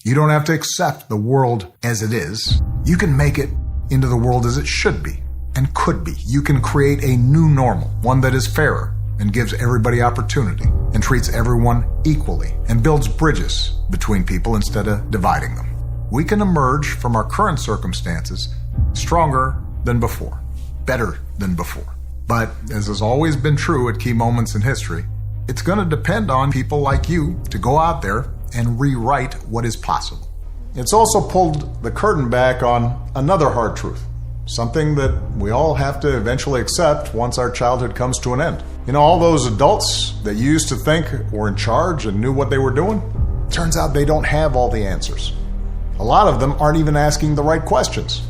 You don't have to accept the world as it is. You can make it into the world as it should be and could be. You can create a new normal, one that is fairer and gives everybody opportunity and treats everyone equally and builds bridges between people instead of dividing them. We can emerge from our current circumstances stronger than before, better than before. But as has always been true at key moments in history, it's going to depend on people like you to go out there and rewrite what is possible. It's also pulled the curtain back on another hard truth, something that we all have to eventually accept once our childhood comes to an end. You know, all those adults that you used to think were in charge and knew what they were doing, turns out they don't have all the answers. A lot of them aren't even asking the right questions.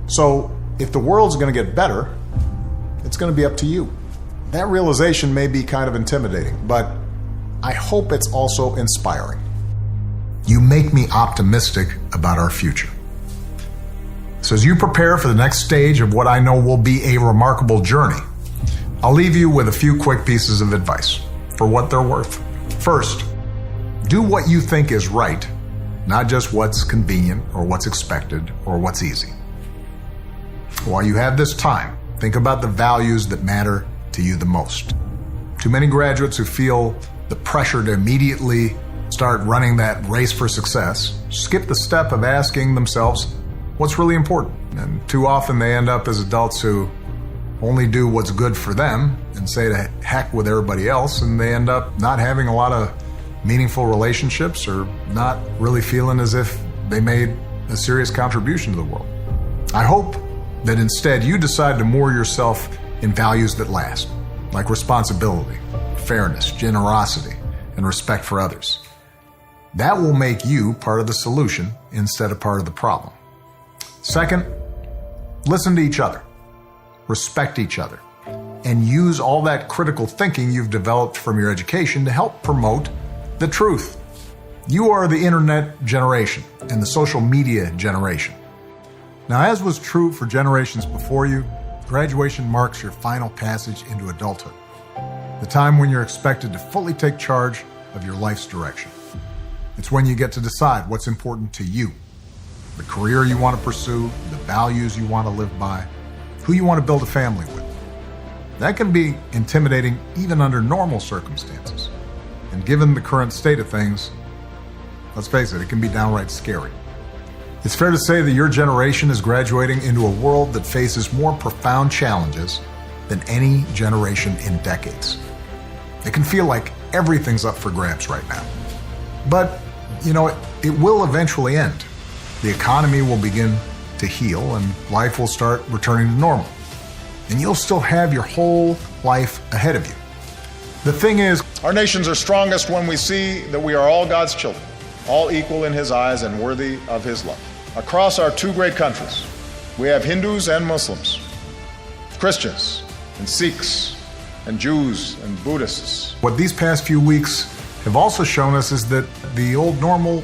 So if the world's going to get better, it's going to be up to you. That realization may be kind of intimidating, but I hope it's also inspiring. You make me optimistic about our future. So as you prepare for the next stage of what I know will be a remarkable journey, I'll leave you with a few quick pieces of advice for what they're worth. First, do what you think is right, not just what's convenient or what's expected or what's easy. While you have this time, think about the values that matter to you the most. Too many graduates who feel the pressure to immediately start running that race for success skip the step of asking themselves what's really important. And too often they end up as adults who only do what's good for them and say to heck with everybody else, and they end up not having a lot of meaningful relationships or not really feeling as if they made a serious contribution to the world. I hope that instead you decide to moor yourself in values that last, like responsibility, fairness, generosity, and respect for others. That will make you part of the solution instead of part of the problem. Second, listen to each other, respect each other, and use all that critical thinking you've developed from your education to help promote the truth. You are the internet generation and the social media generation. Now, as was true for generations before you, graduation marks your final passage into adulthood, the time when you're expected to fully take charge of your life's direction. It's when you get to decide what's important to you, the career you want to pursue, the values you want to live by, who you want to build a family with. That can be intimidating even under normal circumstances. And given the current state of things, let's face it, it can be downright scary. It's fair to say that your generation is graduating into a world that faces more profound challenges than any generation in decades. It can feel like everything's up for grabs right now. But, you know, it will eventually end. The economy will begin to heal and life will start returning to normal. And you'll still have your whole life ahead of you. The thing is, our nations are strongest when we see that we are all God's children, all equal in His eyes and worthy of His love. Across our two great countries, we have Hindus and Muslims, Christians and Sikhs, and Jews and Buddhists. What these past few weeks have also shown us is that the old normal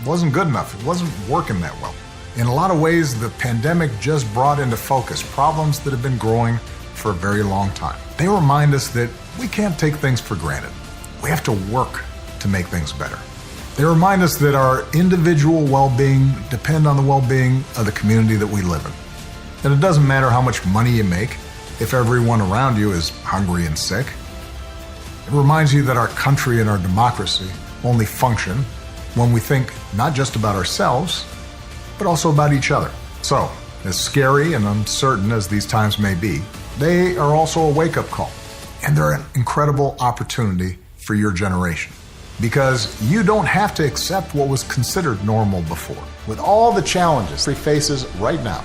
wasn't good enough. It wasn't working that well. In a lot of ways, the pandemic just brought into focus problems that have been growing for a very long time. They remind us that we can't take things for granted. We have to work to make things better. They remind us that our individual well-being depend on the well-being of the community that we live in. And it doesn't matter how much money you make if everyone around you is hungry and sick. It reminds you that our country and our democracy only function when we think not just about ourselves, but also about each other. So, as scary and uncertain as these times may be, they are also a wake-up call. And they're an incredible opportunity for your generation. Because you don't have to accept what was considered normal before. With all the challenges he faces right now,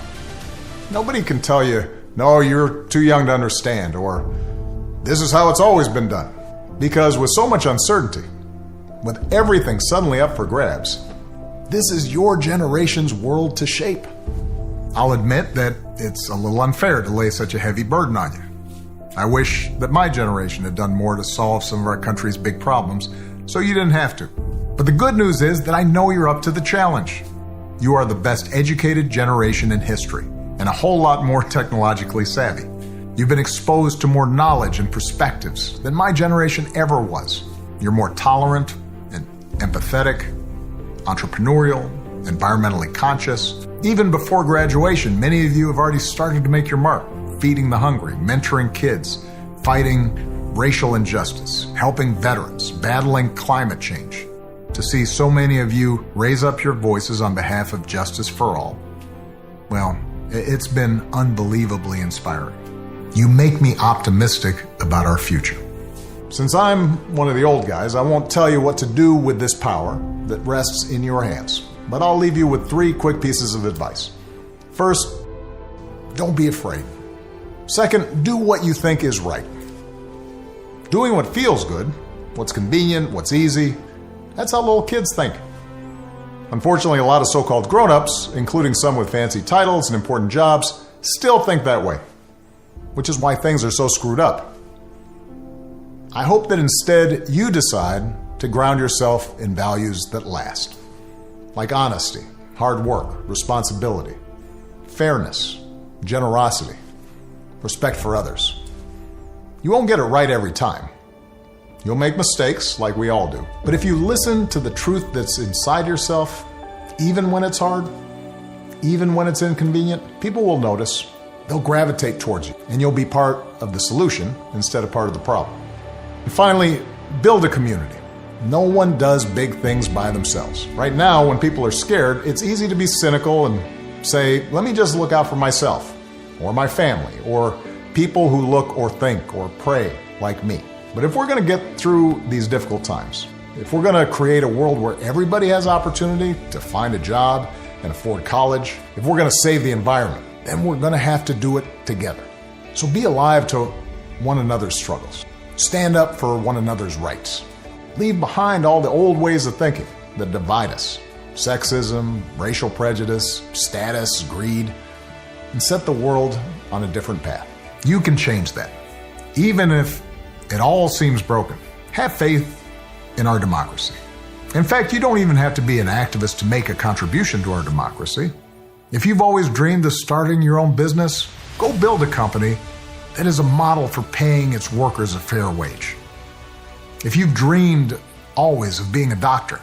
nobody can tell you, no, you're too young to understand, or this is how it's always been done. Because with so much uncertainty, with everything suddenly up for grabs, this is your generation's world to shape. I'll admit that it's a little unfair to lay such a heavy burden on you. I wish that my generation had done more to solve some of our country's big problems, so you didn't have to. But the good news is that I know you're up to the challenge. You are the best educated generation in history, and a whole lot more technologically savvy. You've been exposed to more knowledge and perspectives than my generation ever was. You're more tolerant and empathetic, entrepreneurial, environmentally conscious. Even before graduation, many of you have already started to make your mark, feeding the hungry, mentoring kids, fighting racial injustice, helping veterans, battling climate change. To see so many of you raise up your voices on behalf of justice for all, well, it's been unbelievably inspiring. You make me optimistic about our future. Since I'm one of the old guys, I won't tell you what to do with this power that rests in your hands, but I'll leave you with 3 quick pieces of advice. First, don't be afraid. Second, do what you think is right. Doing what feels good, what's convenient, what's easy, that's how little kids think. Unfortunately, a lot of so-called grown-ups, including some with fancy titles and important jobs, still think that way, which is why things are so screwed up. I hope that instead you decide to ground yourself in values that last, like honesty, hard work, responsibility, fairness, generosity, respect for others. You won't get it right every time. You'll make mistakes, like we all do. But if you listen to the truth that's inside yourself, even when it's hard, even when it's inconvenient, people will notice. They'll gravitate towards you, and you'll be part of the solution instead of part of the problem. And finally, build a community. No one does big things by themselves. Right now, when people are scared, it's easy to be cynical and say, let me just look out for myself, or my family, or people who look or think or pray like me. But if we're going to get through these difficult times, if we're going to create a world where everybody has opportunity to find a job and afford college, if we're going to save the environment, then we're going to have to do it together. So be alive to one another's struggles. Stand up for one another's rights. Leave behind all the old ways of thinking that divide us. Sexism, racial prejudice, status, greed, and set the world on a different path. You can change that, even if it all seems broken. Have faith in our democracy. In fact, you don't even have to be an activist to make a contribution to our democracy. If you've always dreamed of starting your own business, go build a company that is a model for paying its workers a fair wage. If you've dreamed always of being a doctor,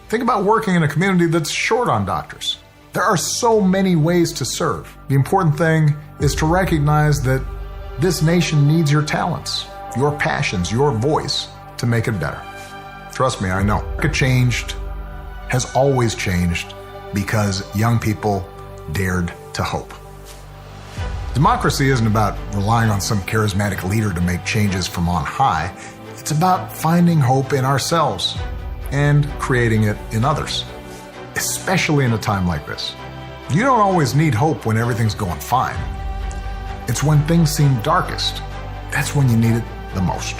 think about working in a community that's short on doctors. There are so many ways to serve. The important thing is to recognize that this nation needs your talents, your passions, your voice to make it better. Trust me, I know. America changed, has always changed, because young people dared to hope. Democracy isn't about relying on some charismatic leader to make changes from on high. It's about finding hope in ourselves and creating it in others, especially in a time like this. You don't always need hope when everything's going fine. It's when things seem darkest. That's when you need it the most.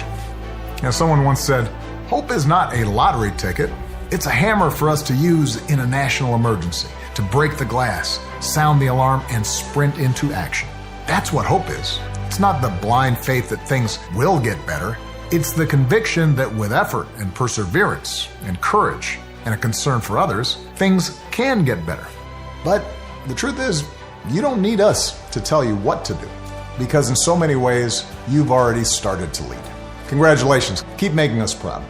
Someone once said, hope is not a lottery ticket. It's a hammer for us to use in a national emergency, to break the glass, sound the alarm, and sprint into action. That's what hope is. It's not the blind faith that things will get better. It's the conviction that with effort and perseverance and courage and a concern for others, things can get better. But the truth is, you don't need us to tell you what to do, because in so many ways, you've already started to lead. Congratulations. Keep making us proud.